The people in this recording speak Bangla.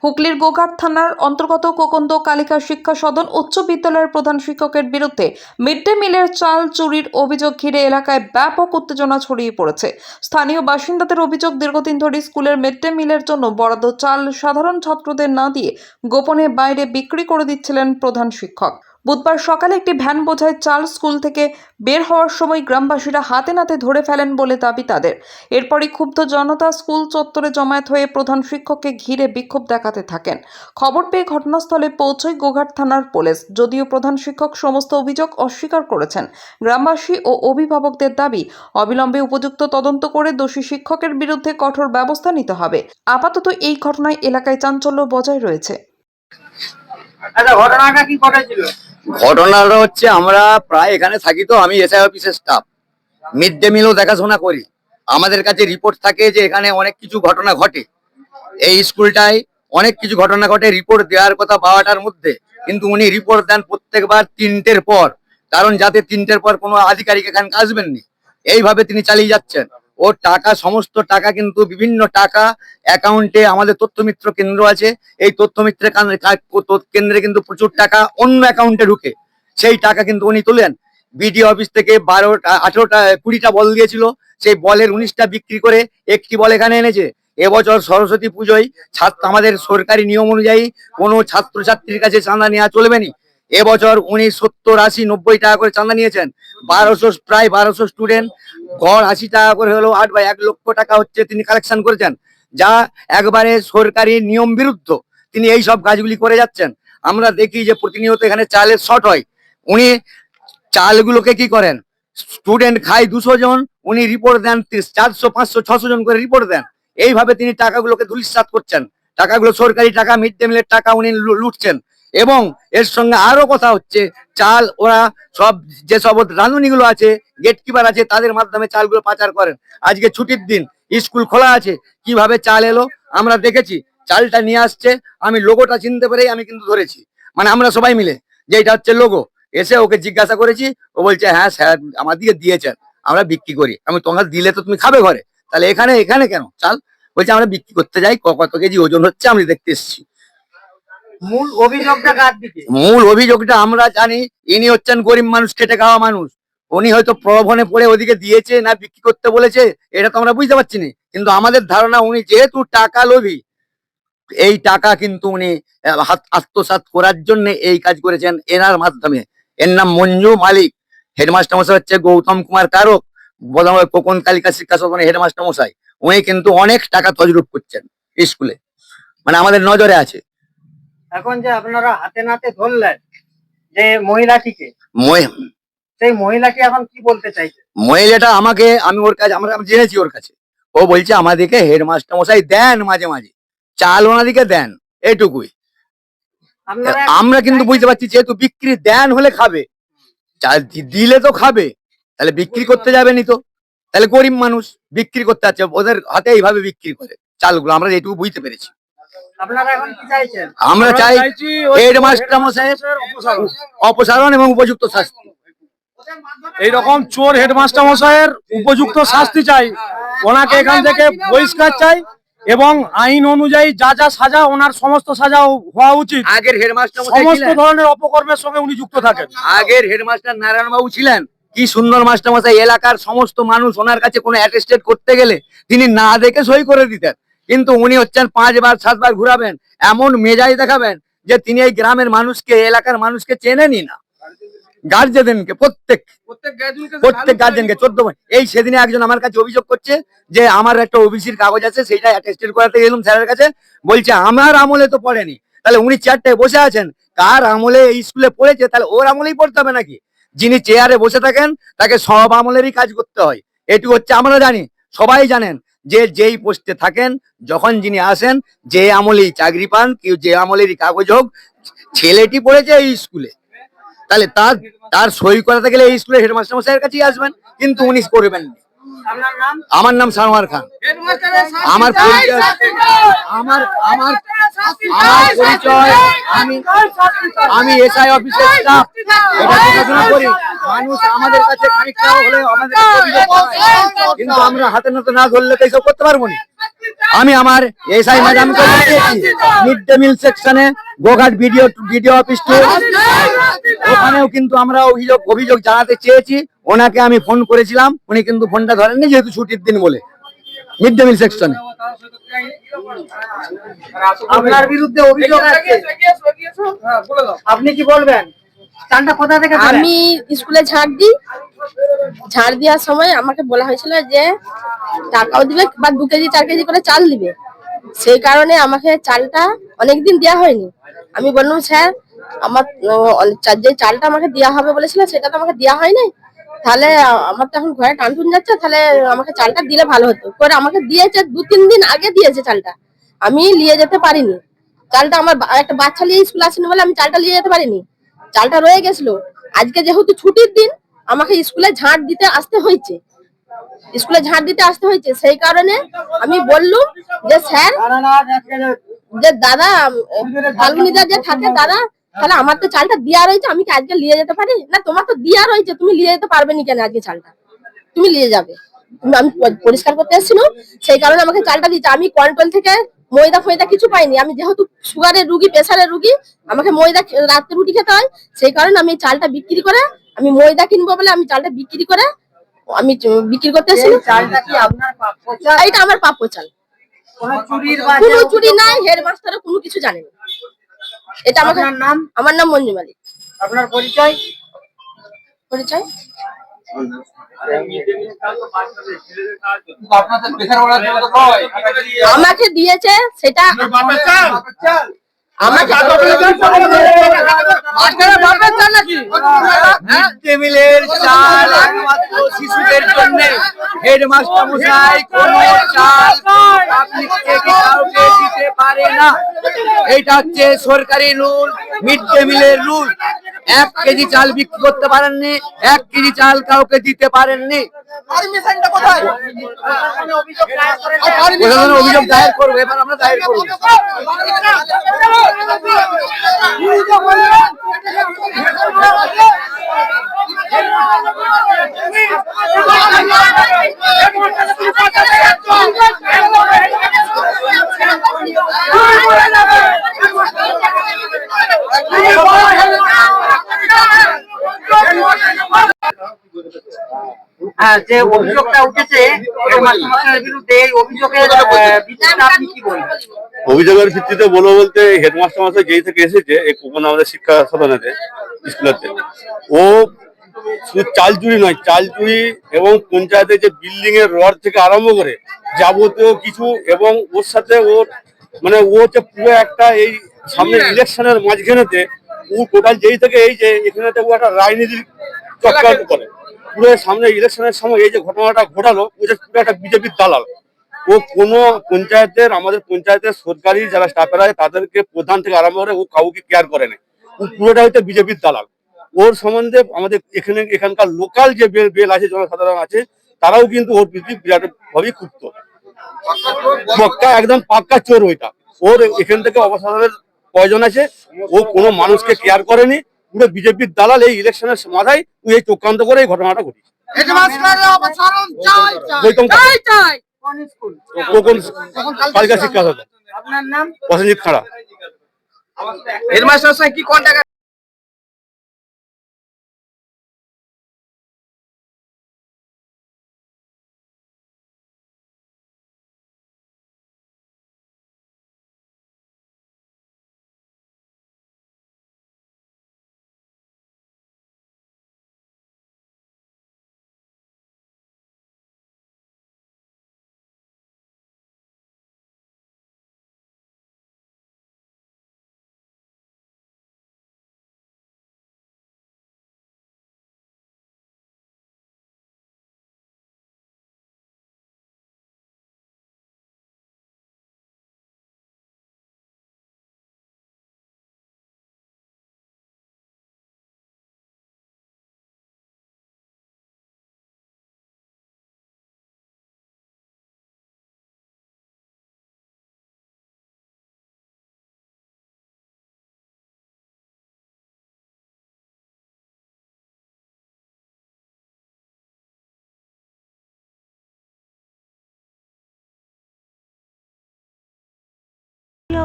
হুগলির গোঘাট থানার অন্তর্গত কোকন্দ কালিকা শিক্ষা সদন উচ্চ বিদ্যালয়ের প্রধান শিক্ষকের বিরুদ্ধে মিড ডে মিলের চাল চুরির অভিযোগ ঘিরে এলাকায় ব্যাপক উত্তেজনা ছড়িয়ে পড়েছে। স্থানীয় বাসিন্দাদের অভিযোগ, দীর্ঘদিন ধরে স্কুলের মিড ডে মিলের জন্য বরাদ্দ চাল সাধারণ ছাত্রদের না দিয়ে গোপনে বাইরে বিক্রি করে দিচ্ছিলেন প্রধান শিক্ষক। বুধবার সকালে একটি ভ্যান বোঝাই চাল স্কুল থেকে বের হওয়ার সময় গ্রামবাসীরা হাতে নাতে ধরে ফেলেন বলে দাবি তাদের। এরপরই ক্ষুব্ধ জনতা স্কুল চত্বরে জমায়েত হয়ে প্রধান শিক্ষককে ঘিরে বিক্ষোভ দেখাতে থাকেন। খবর পেয়ে ঘটনাস্থলে পৌঁছয় গোঘাট থানার পুলিশ। যদিও প্রধান শিক্ষক সমস্ত অভিযোগ অস্বীকার করেছেন, গ্রামবাসী ও অভিভাবকদের দাবি অবিলম্বে উপযুক্ত তদন্ত করে দোষী শিক্ষকের বিরুদ্ধে কঠোর ব্যবস্থা নিতে হবে। আপাতত এই ঘটনায় এলাকায় চাঞ্চল্য বজায় রয়েছে। আচ্ছা, ঘটনাটা কি ঘটেছিল? ঘটনাটা হচ্ছে, আমরা প্রায় এখানে থাকি, তো আমি এসআই অফিসের স্টাফ, মিড ডে মিলও দেখাশোনা করি। আমাদের কাছে রিপোর্ট থাকে যে এখানে অনেক কিছু ঘটনা ঘটে, এই স্কুলটায় অনেক কিছু ঘটনা ঘটে। রিপোর্ট দেওয়ার কথা 12টার মধ্যে, কিন্তু উনি রিপোর্ট দেন প্রত্যেকবার 3টের পর, কারণ যাতে 3টের পর কোনো আধিকারিক এখানে আসবেননি, এইভাবে তিনি চালিয়ে যাচ্ছেন। ওর টাকা, সমস্ত টাকা কিন্তু বিভিন্ন টাকা অ্যাকাউন্টে, আমাদের তথ্যমিত্র কেন্দ্র আছে, এই তথ্যমিত্র কেন্দ্রে কিন্তু প্রচুর টাকা অন্য অ্যাকাউন্টে ঢুকে, সেই টাকা কিন্তু উনি তোলেন। বিডিও অফিস থেকে 12টা 18টা 20টা বল দিয়েছিল, সেই বলের 19টা বিক্রি করে একটি বল এখানে এনেছে। এবছর সরস্বতী পুজোয় আমাদের সরকারি নিয়ম অনুযায়ী কোনো ছাত্রছাত্রীর কাছে চাঁদা নেওয়া চলবে না। এবছর উনি 70, 80, 90 টাকা করে চাঁদা নিয়েছেন। প্রায় 1200 স্টুডেন্ট, গড় 80 টাকা করে হলো 8 বা 1 লক্ষ টাকা হচ্ছে তিনি কালেকশন করেছেন, যা একবারে সরকারি নিয়ম বিরুদ্ধ। তিনি এই সব কাজগুলি করে যাচ্ছেন। আমরা দেখি যে প্রতিনিয়ত এখানে চালের শর্ট হয়। উনি চালগুলোকে কি করেন, স্টুডেন্ট খায় 200 জন, উনি রিপোর্ট দেন 400, 500, 600 জন করে রিপোর্ট দেন। এইভাবে তিনি টাকাগুলোকে ধূলিসাৎ করছেন। টাকাগুলো সরকারি টাকা, মিড ডে মিলের টাকা উনি লুটছেন। এবং এর সঙ্গে আরো কথা হচ্ছে, চাল ওরা সব যেসব রাঁধুনিগুলো আছে, গেটকিপার আছে, তাদের মাধ্যমে চালগুলো পাচার করেন। আজকে ছুটির দিন, স্কুল খোলা আছে, কিভাবে চাল এলো আমরা দেখেছি। চালটা নিয়ে আসছে, আমি লোগোটা চিনতে পেরেই আমি কিন্তু ধরেছি, মানে আমরা সবাই মিলে, যে এটা হচ্ছে লোগো। এসে ওকে জিজ্ঞাসা করেছি, ও বলছে হ্যাঁ স্যার আমার দিকে দিয়েছেন, আমরা বিক্রি করি। আমি, তোমাকে দিলে তো তুমি খাবে ঘরে, তাহলে এখানে এখানে কেন চাল? বলছে আমরা বিক্রি করতে যাই, কত কেজি ওজন হচ্ছে আমি দেখতে এসেছি। মূল অভিযোগটা কার দিকে? মূল অভিযোগটা আমরা জানি, ইনি হচ্ছেন গরিব মানুষ, খেটে খাওয়া মানুষ। উনি হয়তো প্রলোভনে পড়ে ওদিকে দিয়েছে, না বিক্রি করতে বলেছে, এটা তো আমরা বুঝতে পারছি না। কিন্তু আমাদের ধারণা, উনি যেহেতু টাকা লোভী, এই টাকা কিন্তু উনি আত্মসাৎ করার জন্য এই কাজ করেছেন এনার মাধ্যমে। এর নাম মঞ্জু মালিক। হেডমাস্টার মশাই হচ্ছে গৌতম কুমার কারক, বোধহয় কোকন কালিকা শিক্ষা সদনের হেডমাস্টার মশাই। উনি কিন্তু অনেক টাকা তজরুপ করছেন স্কুলে, মানে আমাদের নজরে আছে। এখন যে আপনারা হাতে নাতে ধরলেন যে মহিলাটিকে, সেই মহিলাটি এখন কি বলতে চাইছে? মহিলাটা আমাকে, আমি ওর কাছে, আমরা জেনেছি ওর কাছে, ও বলছে আমাদেরকে হেডমাস্টার মশাই দেন মাঝে মাঝে চাল, ওনাদিকে দেন, এইটুকুই। আমরা কিন্তু বুঝতে পারছি, যেহেতু বিক্রি দেন হলে খাবে, চাল দিলে তো খাবে, তাহলে বিক্রি করতে যাবে নি তো, তাহলে গরিব মানুষ বিক্রি করতে যাচ্ছে, ওদের হাতে এইভাবে বিক্রি করে চালগুলো, আমরা এইটুকু বুঝতে পেরেছি। আপনারা এখন কি চাইছেন? আমরা চাইছি হেডমাস্টার মশাইয়ের অপসারণ এবং উপযুক্ত শাস্তি। এইরকম চোর হেডমাস্টার মশাইয়ের উপযুক্ত শাস্তি চাই, ওনাকে এখান থেকে বহিষ্কার চাই, এবং আইন অনুযায়ী যা যা সাজা, ওনার সমস্ত সাজা হওয়া উচিত। আগের হেডমাস্টার মশাই সমস্ত ধরনের অপকর্মের সঙ্গে উনি যুক্ত থাকেন। আগের হেডমাস্টার নারায়ণ বাবু ছিলেন, কি সুন্দর মাস্টার মশাই। এলাকার সমস্ত মানুষ ওনার কাছে কোনো অ্যাটেস্টেড করতে গেলে তিনি না দেখে সই করে দিতেন। কিন্তু উনি হচ্ছেন 5 বার 7 বার ঘুরাবেন, এমন মেজাজ দেখাবেন যে তিনি এই গ্রামের মানুষকে, এলাকার মানুষকে চেনেনই না। গার্জেনকে, প্রত্যেক গার্জেনকে 14 বার। এই সেদিনে একজন আমার কাছে অভিযোগ করছে যে আমার একটা ওবিসির কাগজ আছে, সেইটা অ্যাটেস্টেড করাতে গেলাম স্যারের কাছে, বলছে আমার আমলে তো পড়েনি। তাহলে উনি চেয়ারটায় বসে আছেন, কার আমলে এই স্কুলে পড়েছে, তাহলে ওর আমলেই পড়তে হবে নাকি? যিনি চেয়ারে বসে থাকেন তাকে সব আমলেরই কাজ করতে হয়, এটুকু হচ্ছে আমরা জানি, সবাই জানেন। যে যেই পোস্টে থাকেন, যখন যিনি আসেন, যে আমলেই চাকরি পান, কেউ যে আমলেরই কাগজ হোক, ছেলেটি পড়েছে এই স্কুলে, তাহলে তার সই করাতে গেলে এই স্কুলের হেডমাস্টার মশাইয়ের কাছেই আসবেন, কিন্তু উনি করবেন না। আমার নাম সানোয়ার খান। আমার পরিচয়, আমার আমার আমার পরিচয়, আমি এসআই অফিসের স্টাফ, এটা দেখাশোনা করি। মানুষ আমাদের কাছে খানিকটা হলে আমাদের অভিযোগ, কিন্তু আমরা হাতে নাতে না ধরলে তো এইসব করতে পারবো না। আমি আমার এসআই ম্যাডামকে দিয়েছি মিড ডে মিল সেকশনে গোঘাট ভিডিও অফিস টু, ওখানেও কিন্তু আমরা অভিযোগ জানাতে চেয়েছি। ওনাকে আমি ফোন করেছিলাম, উনি কিন্তু ফোনটা ধরেননি যেহেতু ছুটির দিন বলে মিড ডে মিল সেকশনে। আপনার বিরুদ্ধে অভিযোগ আছে, আপনি কি বলবেন? চালটা কোথা থেকে তোলেন? আমি স্কুলে ঝাড় দেওয়ার সময় আমাকে বলা হয়েছিল যে টাকাও দিবে বা 2 কেজি 4 কেজি করে চাল দিবে। সেই কারণে আমাকে চালটা অনেকদিন দেওয়া হয়নি। আমি বললাম স্যার আমার যে চালটা আমাকে দেওয়া হবে বলেছিল সেটা তো আমাকে দেওয়া হয়নি, তাহলে আমার তো এখন ঘরে টানটুন যাচ্ছে, তাহলে আমাকে চালটা দিলে ভালো হতো। করে আমাকে দিয়েছে 2-3 দিন আগে দিয়েছে চালটা, আমি নিয়ে যেতে পারিনি। চালটা আমার একটা বাচ্চা নিয়ে স্কুল আসেনি বলে আমি চালটা নিয়ে যেতে পারিনি, চালটা রয়ে গেছিল। আজকে যেহেতু ছুটির দিন আমাকে স্কুলে ঝাড় দিতে আসতে হয়েছে, সেই কারণে আমি বললুম যে স্যার যে দাদা ফাল্গুনিদা যে থাকে দাদা, তাহলে আমার তো চালটা দেওয়া রয়েছে, আমি কি আজকে নিয়ে যেতে পারি না? তোমার তো দেওয়া রয়েছে, তুমি নিয়ে যেতে পারবে না কেন? আজকে চালটা তুমি নিয়ে যাবে, আমি পরিষ্কার করতে এসেছিলাম সেই কারণে আমাকে চালটা দিচ্ছে। আমি কন্ট্রোল থেকে ময়দা ফয়দা কিছু পাইনি, আমি যেহেতু সুগারের রুগী, প্রেসারের রুগী, আমাকে ময়দা রাত্রে রুটি খেতে হয়। সেই কারণে আমি চালটা বিক্রি করে, আমি ময়দা কিনবো বলে আমি চালটা বিক্রি করে আমি বিক্রি করতে এসেছি। চালটা কি আপনার প্রাপ্য চাল? এইটা আমার প্রাপ্য চাল, কোনো চুরির বা কোনো চুরি নাই, হেডমাস্টারও কোনো কিছু জানে না। এটা আমাকে, আপনার নাম? আমার নাম মঞ্জু মালিক। আপনার পরিচয়? আমাকে দিয়েছে সেটা আমাকে মিড ডে মিলের চাল একমাত্র শিশুদের জন্য। হেডমাস্টার মশাই কোনো চাল পাবলিক থেকে কাউকে দিতে পারে না, এটা হচ্ছে সরকারি রুল, মিড ডে মিলের রুল। 1 কেজি চাল বিক্রি করতে পারেননি, 1 কেজি চাল কাউকে দিতে পারেননি। প্রশাসনে অভিযোগ দায়ের করবো, এবার আমরা দায়ের করবো। হ্যাঁ, যে অভিযোগটা উঠেছে হেডমাস্টারের বিরুদ্ধে, এই অভিযোগের ভিত্তিতে আপনি কি বলবেন? অভিযোগের ভিত্তিতে বলবো বলতে হেডমাস্টার মশাই যেই থেকে এসেছে এই কোপন আমাদের শিক্ষা সদনেতে স্কুলেতে, ও শুধু চাল চুরি নয়, চাল চুরি এবং পঞ্চায়েতের যে বিল্ডিং এর রড থেকে আরম্ভ করে যাবতীয় কিছু, এবং ওর সাথে ওর মানে ও হচ্ছে পুরো একটা এই সামনে ইলেকশনের মাঝখানেতে ও টোটাল যেই থেকে এই যে এখানেতে ও একটা রাজনীতির চক্রান্ত করে। পুরো সামনে ইলেকশনের সময় এই যে ঘটনাটা ঘটালো, ও যে পুরো একটা বিজেপির দালাল। ও কোনো পঞ্চায়েতের, আমাদের পঞ্চায়েতের সরকারি যারা স্টাফেরা আছে তাদেরকে প্রধান থেকে আরম্ভ করে ও কাউকে কেয়ার করে না, ও পুরোটা হচ্ছে বিজেপির দালাল। ওর সম্বন্ধে আমাদের এখানকার লোকাল যে বেল আছে, জনসাধারণ আছে, তারাও কিন্তু ওর প্রতি বিরাট ভাবেই ক্ষুব্ধ। পক্কা একদম পাক্কা চোর ওইটা। ওর এখান থেকে অবসরের প্রয়োজন আছে। ও কোনো মানুষকে কেয়ার করেনি, পুরো বিজেপির দালাল। এই ইলেকশনের মাথায় তুই এই চক্রান্ত করে এই ঘটনাটা ঘটিস। কোন স্কুল? কোন বালিকা শিক্ষা সদন, আপনার নাম? প্রসেনজিৎ খাড়া। হেডমাস্টার কি কোন টাকা